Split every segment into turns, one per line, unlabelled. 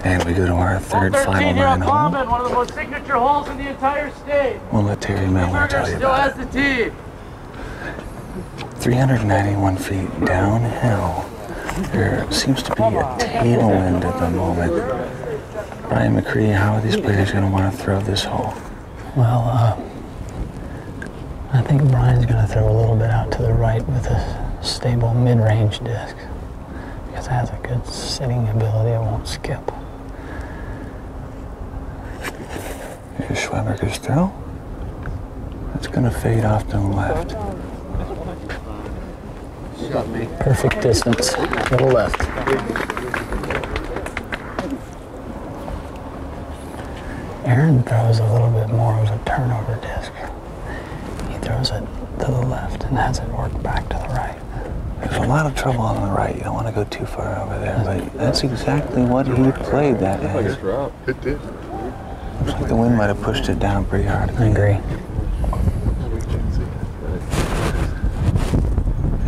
And we go to our third final 9 hole.
One of the most signature holes in the entire state.
We'll let Terry Miller tell you about it.
Still has the tee.
391 feet downhill. There seems to be a tailwind at the moment. Brian McCree, how are these players going to want to throw this hole?
Well, I think Brian's going to throw a little bit out to the right with a stable mid-range disc. Because it has a good sitting ability, it won't skip.
Here's Schweberger's throw. It's going to fade off to the left.
Perfect distance to the left. Aaron throws a little bit more of a turnover disc. He throws it to the left and has it work back to the right.
There's a lot of trouble on the right. You don't want to go too far over there, but that's exactly what he played that as.
It did.
Looks like the wind might have pushed it down pretty hard.
I agree.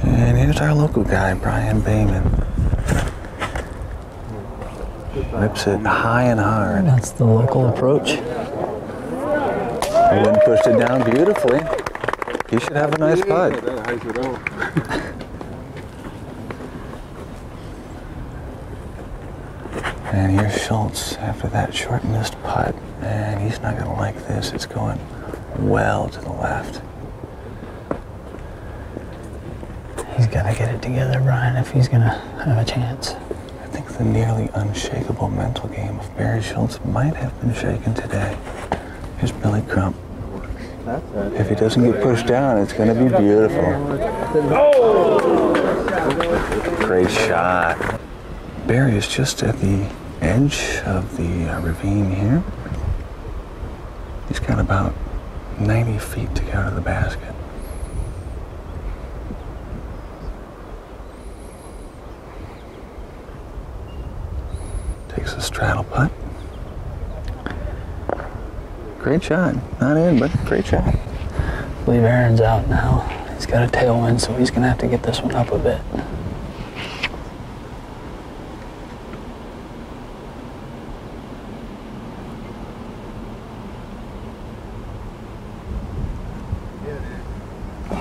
And here's our local guy, Brian Bayman. Whips it high and hard.
That's the local approach.
The wind pushed it down beautifully. He should have a nice putt. And here's Schultz after that short missed putt. And he's not going to like this. It's going well to the left.
He's got to get it together, Brian, if he's going to have a chance.
I think the nearly unshakable mental game of Barry Schultz might have been shaken today. Here's Billy Crump. If he doesn't get pushed down, it's going to be beautiful. Great shot. Barry is just at the edge of the ravine here. He's got about 90 feet to go to the basket. Takes a straddle putt. Great shot. Not in, but great shot.
I believe Aaron's out now. He's got a tailwind, so he's going to have to get this one up a bit.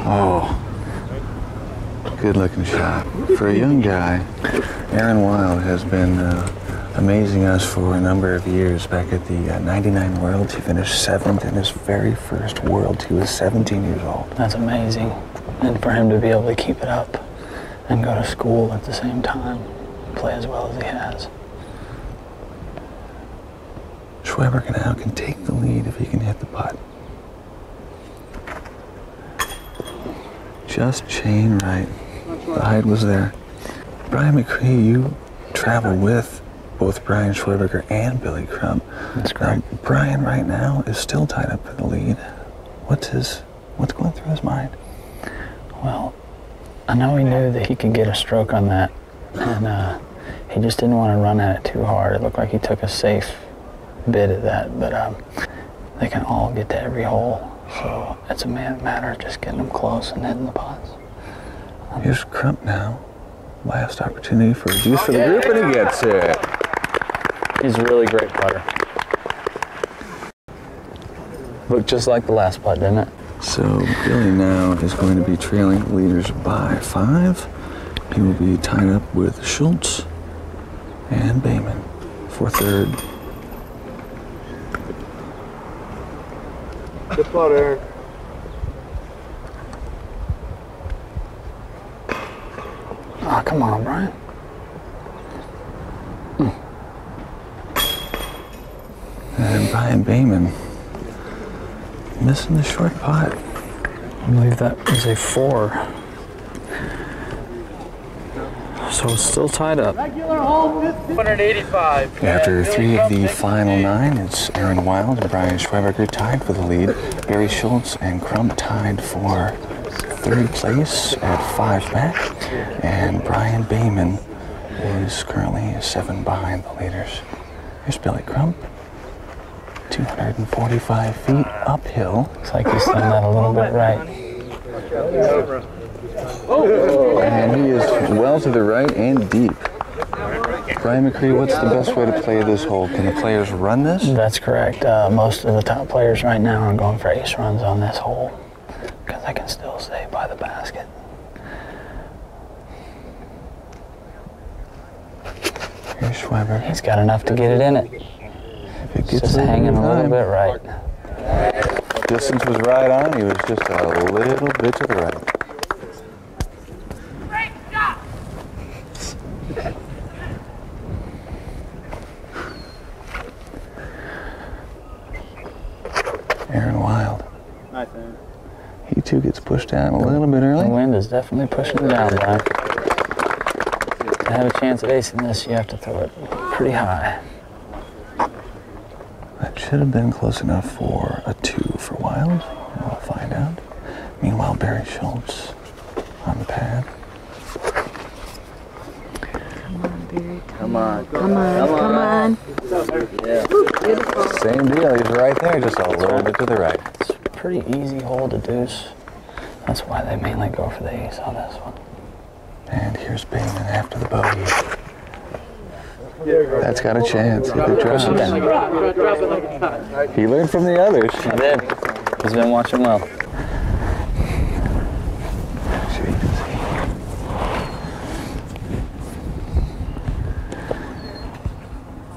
Oh, good looking shot. For a young guy, Aaron Wild has been amazing us for a number of years. Back at the 99 Worlds, he finished 7th in his very first World. He was 17 years old.
That's amazing. And for him to be able to keep it up and go to school at the same time, play as well as he has.
Schweberger now can take the lead if he can hit the putt. Just chain right. The height was there. Brian McCree, you travel with both Brian Schweberger and Billy Crump.
That's correct.
Brian right now is still tied up for the lead. What's going through his mind?
Well, I know he knew that he could get a stroke on that, and he just didn't want to run at it too hard. It looked like he took a safe bit at that, but they can all get to every hole. So it's a matter of just getting them close and hitting the putts.
Here's Crump now. Last opportunity for a deuce for the group, and he gets it.
He's a really great putter. Looked just like the last putt, didn't it?
So Billy now is going to be trailing the leaders by 5. He will be tied up with Schultz and Bayman for 3rd.
Good putt, Aaron.
Oh, come on, Brian.
And Brian Bayman missing the short putt.
I believe that was a 4. So it's still tied up.
Regular hole, 185.
After 3 of the final 9, it's Aaron Wild and Brian Schweberger tied for the lead. Barry Schultz and Crump tied for 3rd place at 5 back. And Brian Bayman is currently 7 behind the leaders. Here's Billy Crump. 245 feet uphill.
Looks like he's done that a little bit right.
And he is well to the right and deep. Brian McCree, what's the best way to play this hole? Can the players run this?
That's correct. Most of the top players right now are going for ace runs on this hole because they can still stay by the basket.
Here's Schweber.
He's got enough to get it in it.
It's
Just hanging a little bit right.
Distance was right on. He was just a little bit to the right. Aaron Wild.
Nice, Aaron.
He too gets pushed down a little bit early.
The wind is definitely pushing him down, Brian. To have a chance at acing this, you have to throw it pretty high.
That should have been close enough for a 2 for Wild. We'll find out. Meanwhile, Barry Schultz on the pad.
Come on, Barry.
Come on.
Come on. Come on.
Yeah.
Beautiful.
Same deal. He's right there, just a little bit to the right.
It's a pretty easy hole to deuce. That's why they mainly go for the ace on this one.
And here's Bateman after the bogey. That's got a chance. He could
Push it
try.
down.
He learned from the others.
I did. He's been watching well.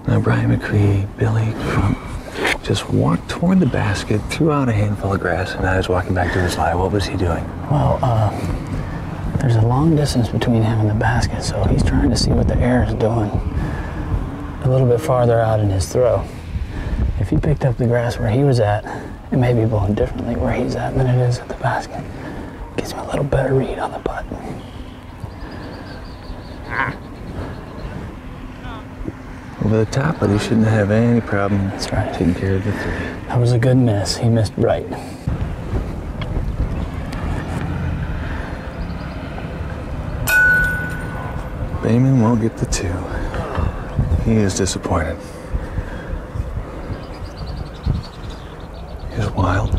Now Brian McCree, Billy Crump just walked toward the basket, threw out a handful of grass, and now he's walking back to his lie. What was he doing?
Well, there's a long distance between him and the basket, so he's trying to see what the air is doing a little bit farther out in his throw. If he picked up the grass where he was at, it may be blowing differently where he's at than it is at the basket. Gives him a little better read on the putt.
Over the top, but he shouldn't have any problem
That's right.
taking care of the 3.
That was a good miss. He missed right.
Bayman won't get the 2. He is disappointed. Here's Wild.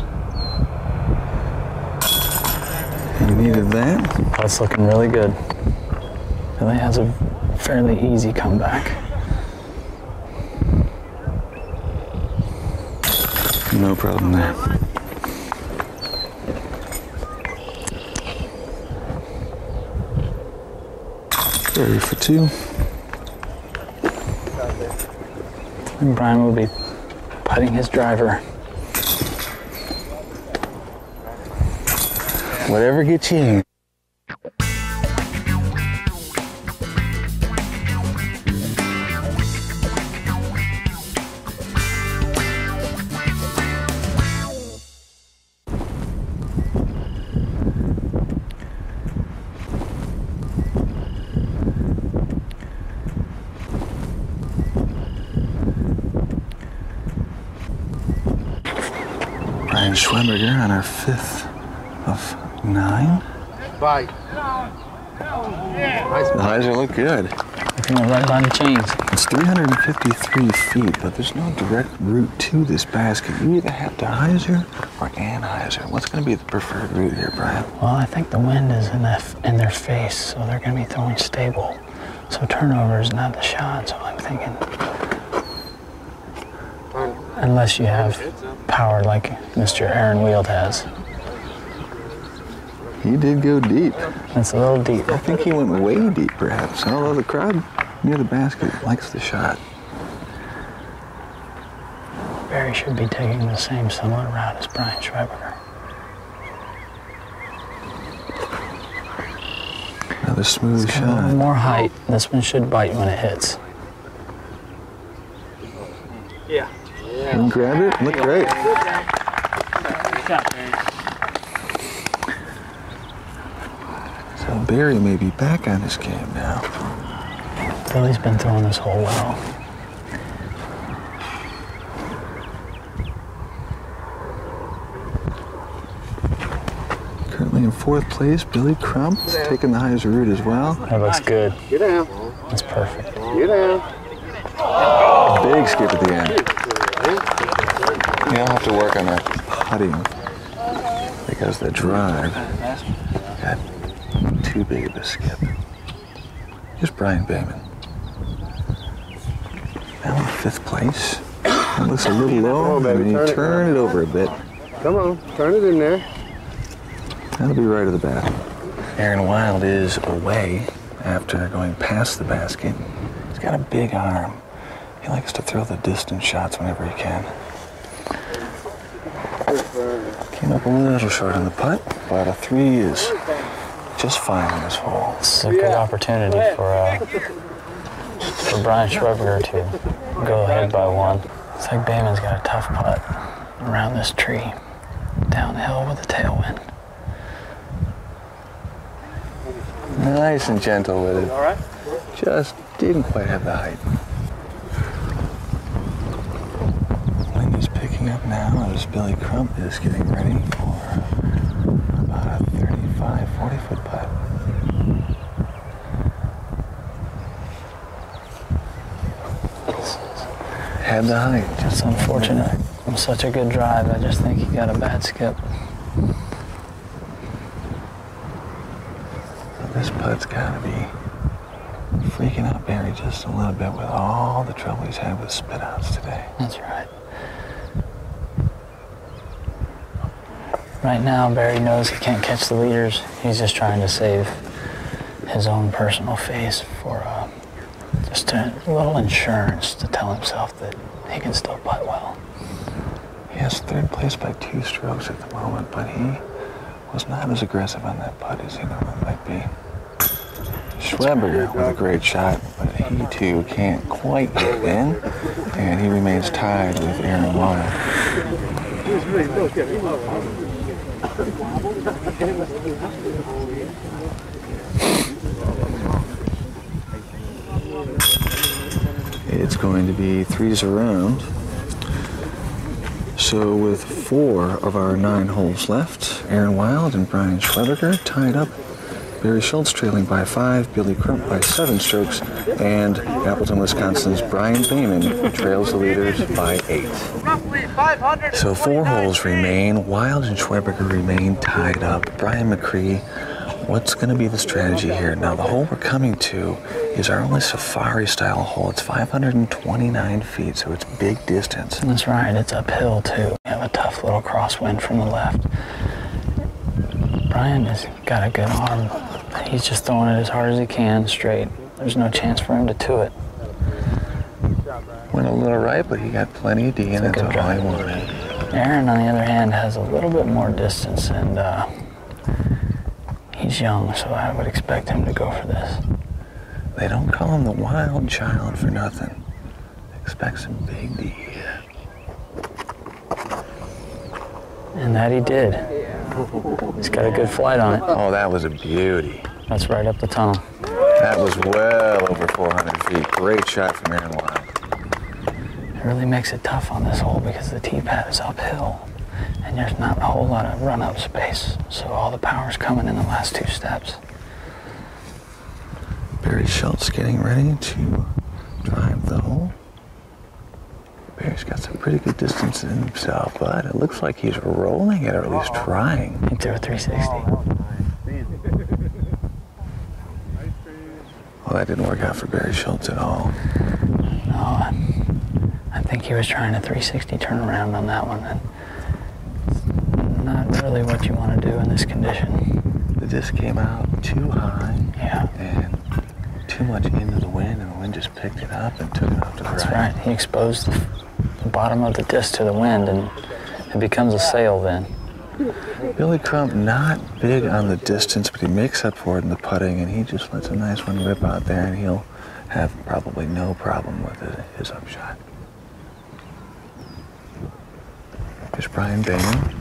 He needed that.
That's looking really good. Billy has a fairly easy comeback.
No problem there. Barry for 2.
And Brian will be putting his driver.
Whatever gets you in. Brian Schwemberger on our 5th of 9.
Bye.
The hyzer look good.
Looking right by the chains.
It's 353 feet, but there's no direct route to this basket. You either have to hyzer or anhyzer. What's going to be the preferred route here, Brian?
Well, I think the wind is in their face, so they're going to be throwing stable. So turnover is not the shot, so I'm thinking, unless you have power like Mr. Aaron Wield has.
He did go deep.
That's a little deep.
I think he went way deep, perhaps, although the crowd near the basket likes the shot.
Barry should be taking the same similar route as Brian Schweberger.
Another smooth
It's got a little
shot.
more height. This one should bite when it hits.
Yeah.
He can grab it. Look great. So Barry may be back on his game now.
Billy's been throwing this hole well.
Currently in 4th place, Billy Crump is taking the hyzer route as well.
That looks good.
Get down.
That's perfect.
Get down.
Big skip at the end. You'll have to work on that putting because the drive got too big of a skip. Here's Brian Bayman. 5th place. It looks a little low, and then you turn it over a bit.
Come on, turn it in there.
That'll be right at the bat. Aaron Wild is away after going past the basket. He's got a big arm. He likes to throw the distance shots whenever he can. Came up a little short on the putt, but a 3 is just fine on this hole.
This is a good opportunity for Brian Schweberger to go ahead by 1. Looks like Bayman's got a tough putt around this tree, downhill with a tailwind.
Nice and gentle with it. Just didn't quite have the height. Wind is picking up now as Billy Crump is getting ready for about a 35, 40-foot putt. Had the height.
Just unfortunate. It was such a good drive. I just think he got a bad skip.
This putt's got to be freaking out Barry just a little bit with all the trouble he's had with spit outs today.
That's right. Right now, Barry knows he can't catch the leaders. He's just trying to save his own personal face for just a little insurance to tell himself that he can still putt well.
He has 3rd place by 2 strokes at the moment, but he was not as aggressive on that putt as he normally might be. Schweberger with a great shot, but he too can't quite get it in, and he remains tied with Aaron Wild. It's going to be 3s around. So with 4 of our 9 holes left, Aaron Wild and Brian Schweberger tied up. Barry Schultz trailing by 5, Billy Crump by 7 strokes, and Appleton, Wisconsin's Brian Bayman trails the leaders by 8. So 4 holes remain. Wild and Schweberger remain tied up. Brian McCree, what's going to be the strategy here? Now, the hole we're coming to is our only safari-style hole. It's 529 feet, so it's big distance.
That's right. It's uphill, too. We have a tough little crosswind from the left. Brian has got a good arm. He's just throwing it as hard as he can, straight. There's no chance for him to two it.
Went a little right, but he got plenty of D in it. That's all he wanted.
Aaron, on the other hand, has a little bit more distance, and he's young, so I would expect him to go for this.
They don't call him the wild child for nothing. Expect some big D here.
And that he did. He's got a good flight on it.
Oh, that was a beauty.
That's right up the tunnel.
That was well over 400 feet. Great shot from Aaron Wild.
It really makes it tough on this hole because the tee pad is uphill and there's not a whole lot of run-up space. So all the power's coming in the last 2 steps.
Barry Schultz getting ready to drive the hole. Barry's got some pretty good distance in himself, but it looks like he's rolling it, or at least trying.
He threw a 360.
Well, that didn't work out for Barry Schultz at all.
No, I think he was trying a 360 turnaround on that one. And it's not really what you want to do in this condition.
The disc came out too high.
Yeah.
And too much into the wind, and the wind just picked it up and took it off to the right.
That's right. He exposed the bottom of the disc to the wind, and it becomes a sail then.
Billy Crump not big on the distance, but he makes up for it in the putting, and he just lets a nice one rip out there, and he'll have probably no problem with his upshot. Here's Brian Bayman.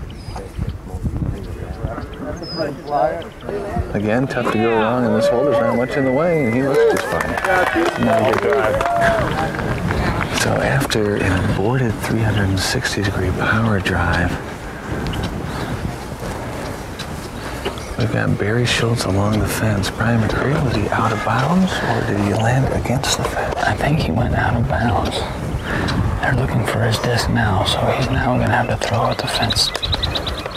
Again, tough to go wrong in this hole. There's not much in the way, and he looks just fine. Not a good drive. So after an aborted 360-degree power drive, we've got Barry Schultz along the fence. Brian McCree, was he out of bounds, or did he land against the fence?
I think he went out of bounds. They're looking for his disc now, so he's now going to have to throw at the fence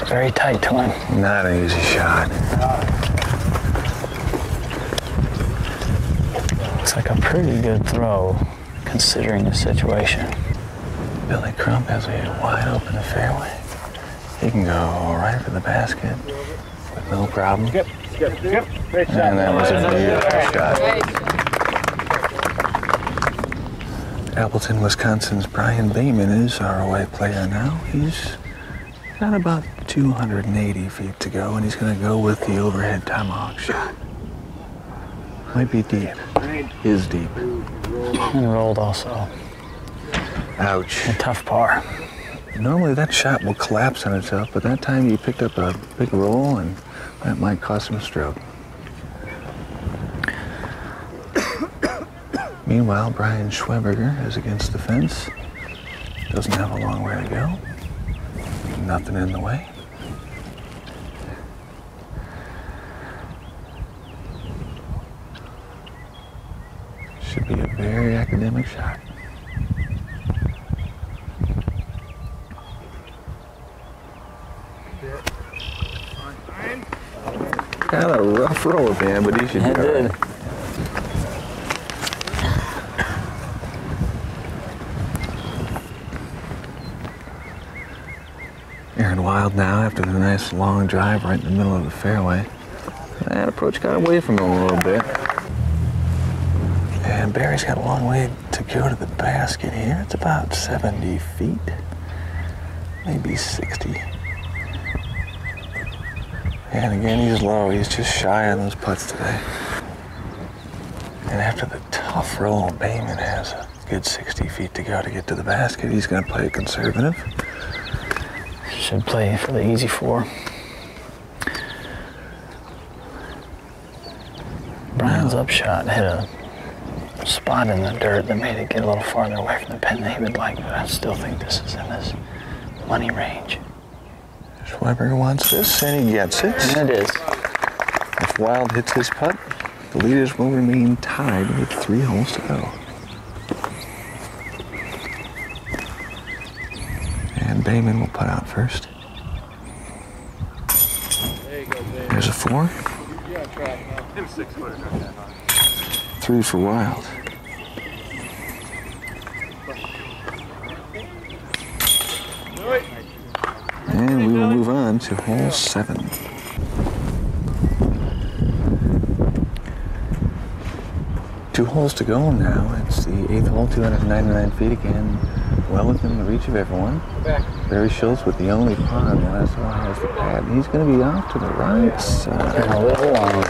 very tight to him.
Not an easy shot.
Looks like a pretty good throw, considering the situation.
Billy Crump has a wide open fairway. He can go right for the basket with no problem.
Skip. Great shot.
And that was a beautiful shot. Appleton, Wisconsin's Brian Bayman is our away player now. He's got about 280 feet to go, and he's going to go with the overhead tomahawk shot. Might be deep. Is deep.
And rolled also.
Ouch.
A tough par.
Normally that shot will collapse on itself, but that time he picked up a big roll, and that might cost him a stroke. Meanwhile, Brian Schweberger is against the fence. Doesn't have a long way to go. Nothing in the way. Should be a very academic shot. Kind of a rough roll, man, but he should
It
be all
did.
right. Aaron Wild now, after the nice long drive right in the middle of the fairway. That approach got away from him a little bit. And Barry's got a long way to go to the basket here. It's about 70 feet, maybe 60. And again, he's low. He's just shy on those putts today. And after the tough roll, Bayman has a good 60 feet to go to get to the basket. He's going to play conservative.
Should play for the easy four. Brian's upshot hit a spot in the dirt that made it get a little farther away from the pin than he would like, but I still think this is in his money range.
Schweberger wants this, and he gets it.
And it is.
If Wild hits his putt, the leaders will remain tied with 3 holes to go. And Bayman will putt out first. There's a 4. 3 for Wild. And we will move on to hole 7. Two holes to go now. It's the 8th hole, 299 feet again, well within the reach of everyone. Barry Schultz with the only par on the last hole has the pad. And he's going to be off to the right side.
A little long.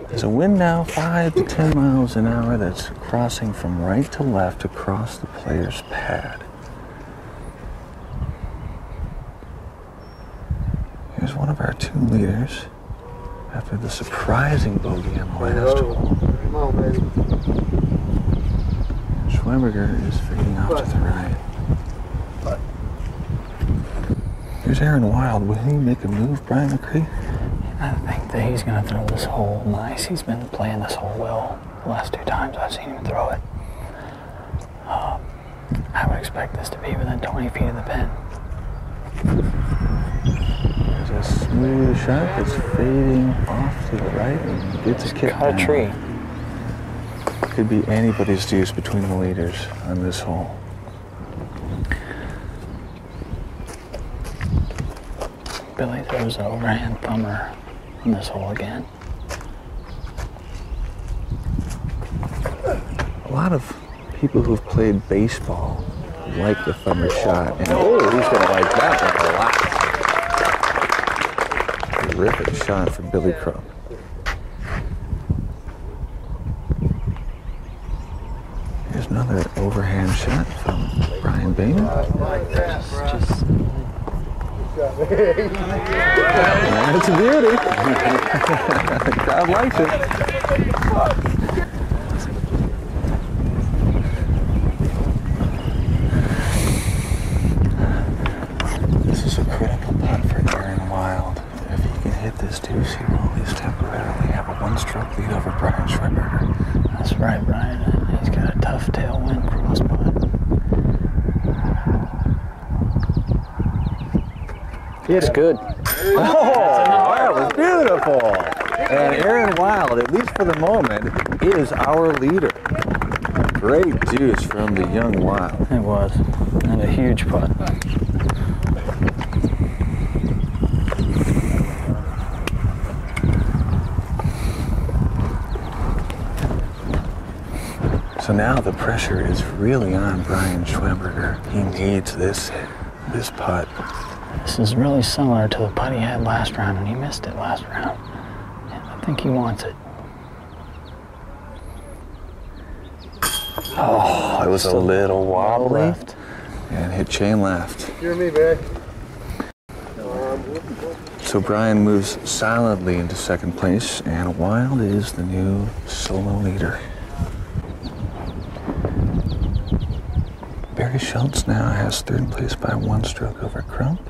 There's a wind now, 5 to 10 miles an hour, that's crossing from right to left across the player's pad. Here's one of our 2 leaders after the surprising bogey on the last hole.
Come on, baby.
Schweberger is fading off to the right. Here's Aaron Wild. Will he make a move, Brian McCree?
I think that he's going to throw this hole nice. He's been playing this hole well the last 2 times I've seen him throw it. I would expect this to be within 20 feet of the pin.
There's a smooth shot that's fading off to the right and gets a kick.
Cut a tree.
Could be anybody's deuce between the leaders on this hole.
Billy throws an overhand thumber on this hole again.
A lot of people who've played baseball like the thumber shot, and oh, he's going to like that one a lot. Terrific shot from Billy Crump. Here's another overhand shot from Brian Bayman. That's a beauty. The crowd likes it. This is a critical putt for Aaron Wild. If he can hit this deuce, he will at least temporarily have a 1-stroke lead over Brian Schweberger.
That's right, Brian. He's got a tough tailwind cross putt.
It's good. Oh, that was beautiful. And Aaron Wild, at least for the moment, is our leader. Great juice from the young Wild.
It was. And a huge putt.
So now the pressure is really on Brian Schweberger. He needs this putt.
This is really similar to the putt he had last round, and he missed it last round. I think he wants it.
Oh, it was a little wobbly.
Left.
And hit chain left.
Hear me, Barry.
So Brian moves solidly into second place, and Wild is the new solo leader. Barry Schultz now has third place by 1 stroke over Crump.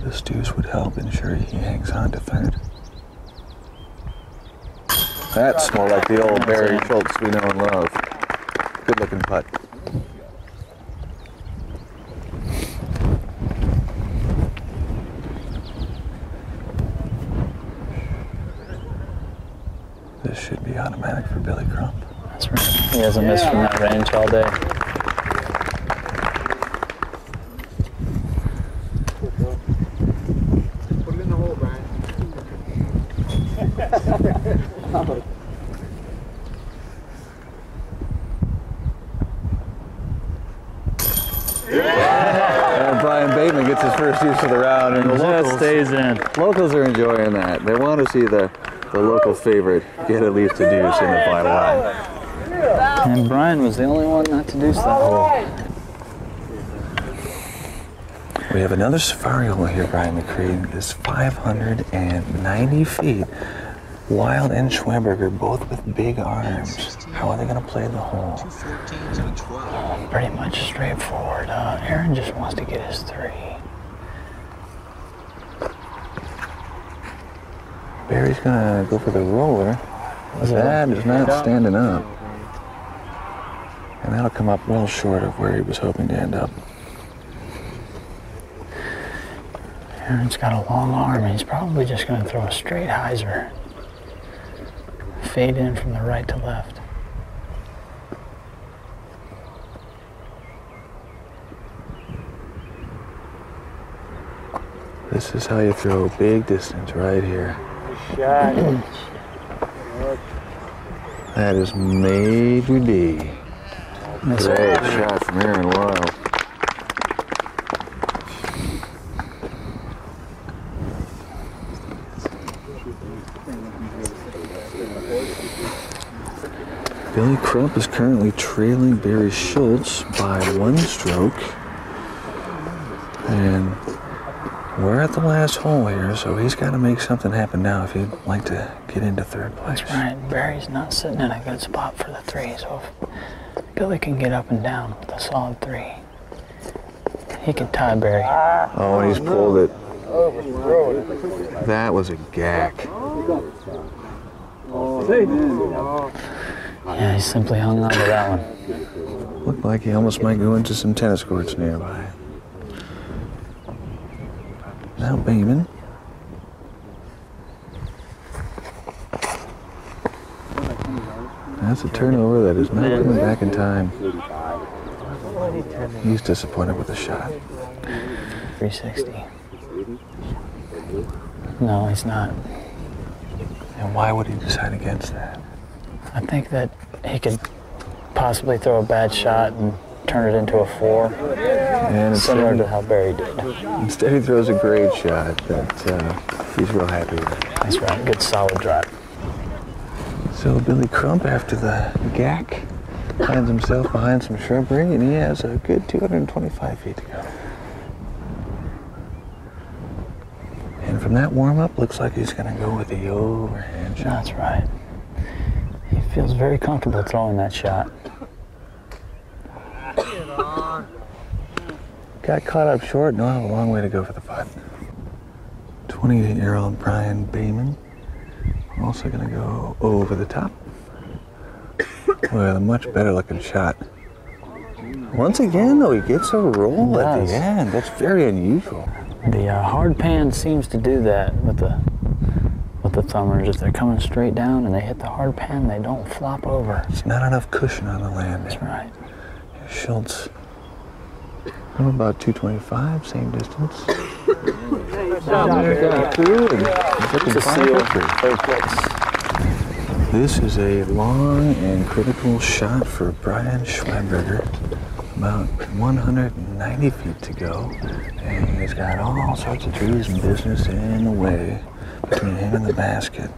This deuce would help ensure he hangs on to third. That's more like the old Barry Schultz we know and love. Good looking putt. This should be automatic for Billy Crump.
That's right. He hasn't missed from that range all day.
Put it in the hole, Brian.
And Brian Bateman gets his first use of the round, and the
Just stays in.
locals are enjoying that. They want to see the local favorite get at least a deuce in the final line.
And Brian was the only one not to deuce that hole.
We have another safari hole here, Brian McCreed. This 590 feet. Wild and Schweberger, both with big arms. How are they going to play the hole?
Pretty much straightforward. Aaron just wants to get his 3.
Barry's going to go for the roller. That is not standing up. And that'll come up well short of where he was hoping to end up.
Aaron's got a long arm, and he's probably just going to throw a straight hyzer. Fade in from the right to left.
This is how you throw big distance right here. That is Major D. Great shot from Aaron Wild. Billy Crump is currently trailing Barry Schultz by 1 stroke. And we're at the last hole here, so he's got to make something happen now if he'd like to get into third place.
That's right. Barry's not sitting in a good spot for the 3, so if Billy can get up and down with a solid 3, he can tie Barry.
Oh, and he's pulled it. That was a gack.
Yeah, he simply hung on to that one.
Looked like he almost might go into some tennis courts nearby. Now Bayman. That's a turnover that is not coming back in time. He's disappointed with the shot.
360. No, he's not.
And why would he decide against that?
I think that he could possibly throw a bad shot and turn it into a 4,
And
similar to how Barry did.
instead he throws a great shot that he's real happy with.
That's right, good solid drive.
So Billy Crump, after the gack, finds himself behind some shrubbery, and he has a good 225 feet to go. And from that warm-up, looks like he's going to go with the overhand shot.
That's right. He feels very comfortable throwing that shot.
Got caught up short, now have a long way to go for the putt. 28-year-old Brian Bayman, also going to go over the top with a much better looking shot. Once again, though, he gets a roll at the end. That's very unusual.
The hard pan seems to do that with the the thumbers. If they're coming straight down and they hit the hard pan, they don't flop over.
There's not enough cushion on the landing.
That's right.
Schultz, I'm about 225, same distance.
Third place.
This is a long and critical shot for Brian Schweberger. About 190 feet to go, and he's got all sorts of trees and business in the way between him and the basket.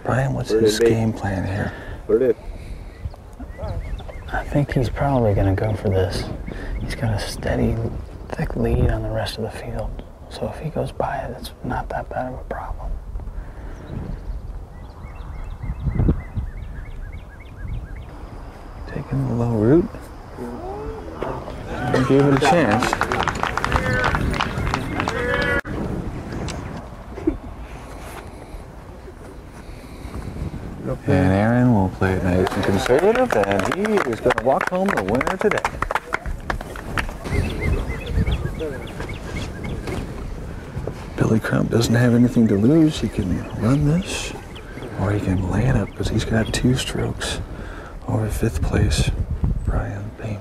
Brian, what's his game plan here?
I think he's probably going to go for this. He's got a steady, thick lead on the rest of the field. So if he goes by it, it's not that bad of a problem.
Taking the low route. He gave it a chance. And Aaron will play it nice and conservative, and he is going to walk home the winner today. Billy Crump doesn't have anything to lose. He can run this, or he can lay it up because he's got 2 strokes over 5th place, Brian Bayman.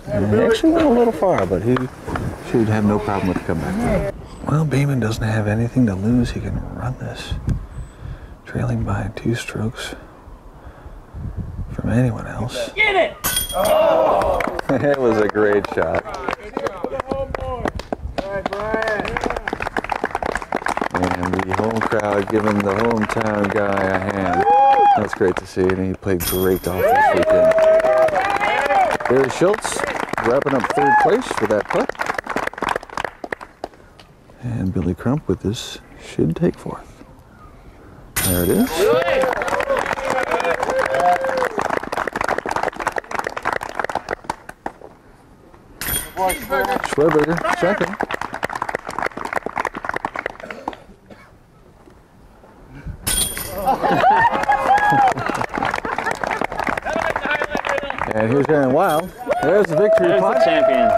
And he actually went a little far, but he should have no problem with the comeback. Well, Bayman doesn't have anything to lose. He can run this, trailing by 2 strokes from anyone else.
Get it!
Oh! It was a great shot. And the home crowd giving the hometown guy a hand. That's great to see, and he played great golf this weekend. Barry Schultz wrapping up 3rd place for that putt. And Billy Crump with this should take 4th. There it is. Schweberger, 2nd. And here's Aaron Wild. There's the victory putt.
Champion.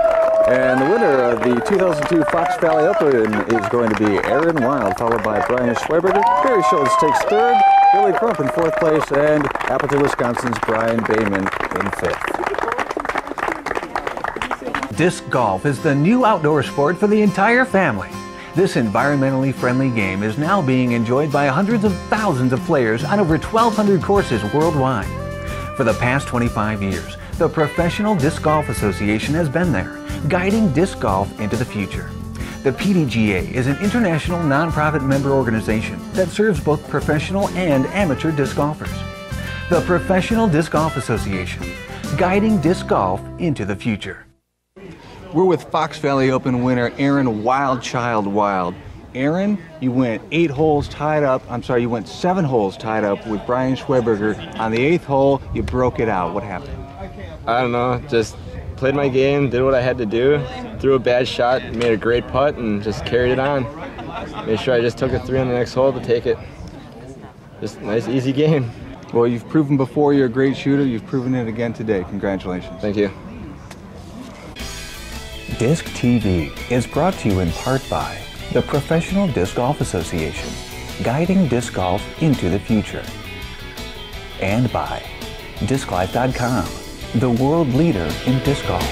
And the winner of the 2002 Fox Valley Open is going to be Aaron Wild, followed by Brian Schweberger. Barry Schultz takes 3rd, Billy Crump in 4th place, and Appleton, Wisconsin's Brian Bayman in 5th.
Disc golf is the new outdoor sport for the entire family. This environmentally friendly game is now being enjoyed by hundreds of thousands of players on over 1,200 courses worldwide. For the past 25 years, the Professional Disc Golf Association has been there, guiding disc golf into the future. The PDGA is an international nonprofit member organization that serves both professional and amateur disc golfers. The Professional Disc Golf Association, guiding disc golf into the future. We're with Fox Valley Open winner Aaron Wildchild Wild. Aaron, you went 8 holes tied up. You went 7 holes tied up with Brian Schweberger. On the 8th hole, you broke it out. What happened?
I don't know, just played my game, did what I had to do, threw a bad shot, made a great putt, and just carried it on. Made sure I just took a 3 on the next hole to take it. Just a nice, easy game.
Well, you've proven before you're a great shooter. You've proven it again today. Congratulations.
Thank you.
Disctv is brought to you in part by the Professional Disc Golf Association, guiding disc golf into the future. And by DiscLife.com, the world leader in disc golf.